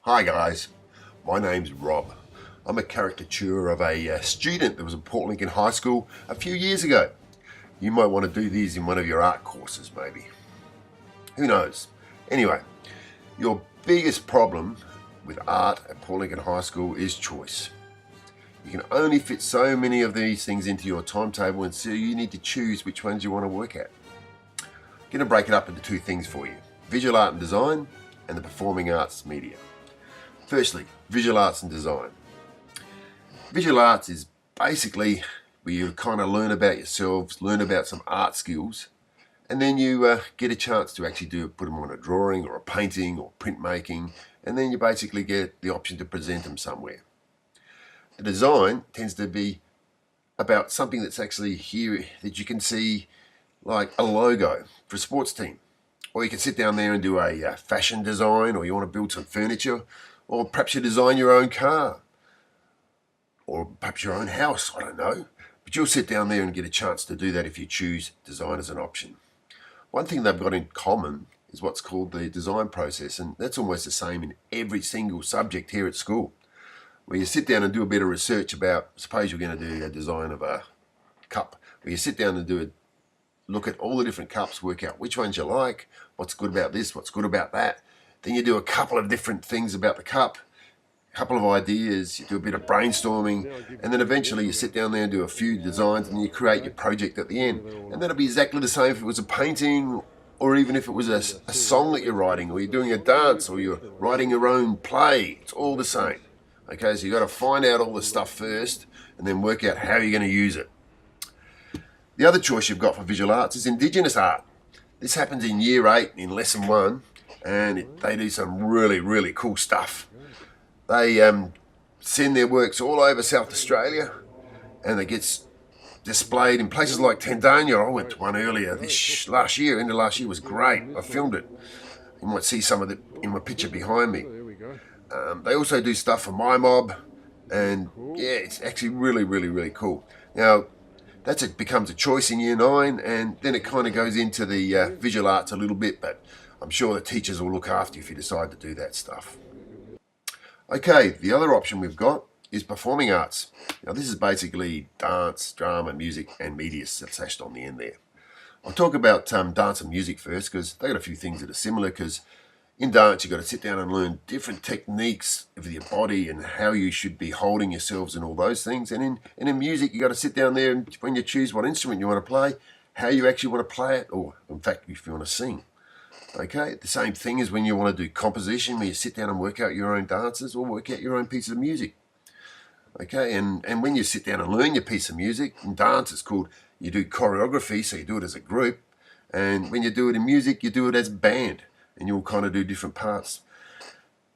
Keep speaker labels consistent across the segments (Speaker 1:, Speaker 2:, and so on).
Speaker 1: Hi guys, my name's Rob. I'm a caricature of a student that was in Port Lincoln High School a few years ago. You might want to do these in one of your art courses maybe. Who knows? Anyway, your biggest problem with art at Port Lincoln High School is choice. You can only fit so many of these things into your timetable, and so you need to choose which ones you want to work at. I'm going to break it up into two things for you: visual art and design and the performing arts media. Firstly, visual arts and design. Visual arts is basically where you kind of learn about yourselves, learn about some art skills, and then you get a chance to actually put them on a drawing or a painting or printmaking, and then you basically get the option to present them somewhere. The design tends to be about something that's actually here that you can see, like a logo for a sports team. Or you can sit down there and do a fashion design, or you want to build some furniture, or perhaps you design your own car, or perhaps your own house, I don't know. But you'll sit down there and get a chance to do that if you choose design as an option. One thing they've got in common is what's called the design process, and that's almost the same in every single subject here at school, where you sit down and do a bit of research about, suppose you're going to do a design of a cup, where you sit down and look at all the different cups, work out which ones you like, what's good about this, what's good about that. Then you do a couple of different things about the cup, a couple of ideas, you do a bit of brainstorming, and then eventually you sit down there and do a few designs, and you create your project at the end. And that'll be exactly the same if it was a painting, or even if it was a song that you're writing, or you're doing a dance, or you're writing your own play. It's all the same. Okay, so you've got to find out all the stuff first, and then work out how you're going to use it. The other choice you've got for visual arts is Indigenous art. This happens in Year 8 in Lesson 1, and they do some really, really cool stuff. They send their works all over South Australia, and it gets displayed in places like Tanzania. I went to one earlier last year. End of last year was great. I filmed it. You might see some of it in my picture behind me. They also do stuff for My Mob, and yeah, it's actually really, really, really cool. Now, becomes a choice in Year 9, and then it kind of goes into the visual arts a little bit, but I'm sure the teachers will look after you if you decide to do that stuff. Okay, the other option we've got is performing arts. Now this is basically dance, drama, music, and media slashed on the end there. I'll talk about dance and music first, because they've got a few things that are similar, because in dance you've got to sit down and learn different techniques of your body and how you should be holding yourselves and all those things. And in music you've got to sit down there, and when you choose what instrument you want to play, how you actually want to play it, or in fact if you want to sing. Okay, the same thing is when you want to do composition, where you sit down and work out your own dances or work out your own piece of music. Okay, and when you sit down and learn your piece of music, in dance it's called, you do choreography, so you do it as a group. And when you do it in music, you do it as a band, and you'll kind of do different parts.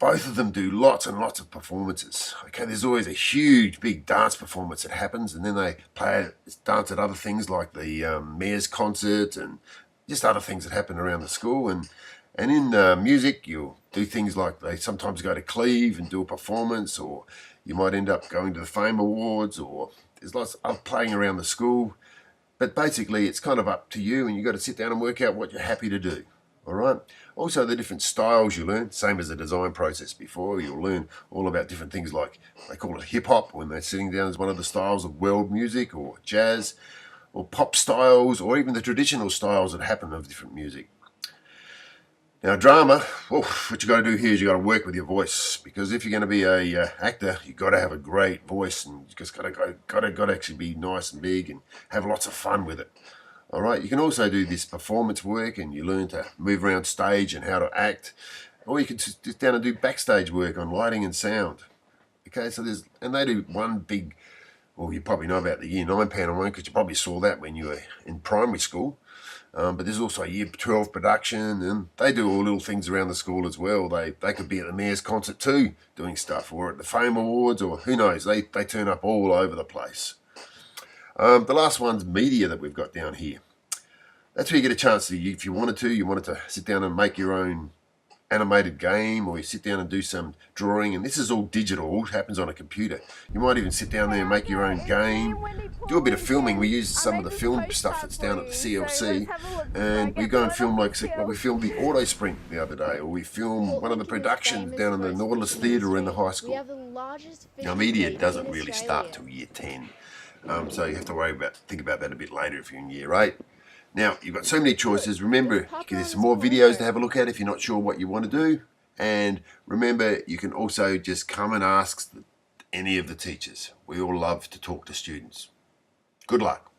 Speaker 1: Both of them do lots and lots of performances. Okay, there's always a huge, big dance performance that happens, and then they dance at other things like the mayor's concert and just other things that happen around the school. And in music, you'll do things like they sometimes go to Cleve and do a performance, or you might end up going to the Fame Awards, or there's lots of playing around the school. But basically, it's kind of up to you, and you've got to sit down and work out what you're happy to do. All right. Also, the different styles you learn, same as the design process before, you'll learn all about different things like, they call it hip hop when they're sitting down as one of the styles of world music, or jazz, or pop styles, or even the traditional styles that happen of different music. Now, drama, well, what you got to do here is you got to work with your voice, because if you're going to be a actor, you got to have a great voice, and you just got to actually be nice and big and have lots of fun with it. All right, you can also do this performance work, and you learn to move around stage and how to act, or you can sit down and do backstage work on lighting and sound. Okay, so they do one big, well, you probably know about the Year 9 pantomime, because you probably saw that when you were in primary school. But there's also a Year 12 production, and they do all little things around the school as well. They could be at the mayor's concert too, doing stuff, or at the Fame Awards, or who knows. They turn up all over the place. The last one's media that we've got down here. That's where you get a chance to, if you wanted to sit down and make your own animated game, or you sit down and do some drawing, and this is all digital, all happens on a computer. You might even sit down there and make your own game, do a bit of filming. We use some of the film stuff that's down at the CLC, and we go and film like we filmed the Auto Sprint the other day, or we film one of the productions down in the Nautilus Theatre in the high school. Now media doesn't really start till year 10, so you have to think about that a bit later if you're in year 8. Now, you've got so many choices. Remember, there's some more videos to have a look at if you're not sure what you want to do. And remember, you can also just come and ask any of the teachers. We all love to talk to students. Good luck.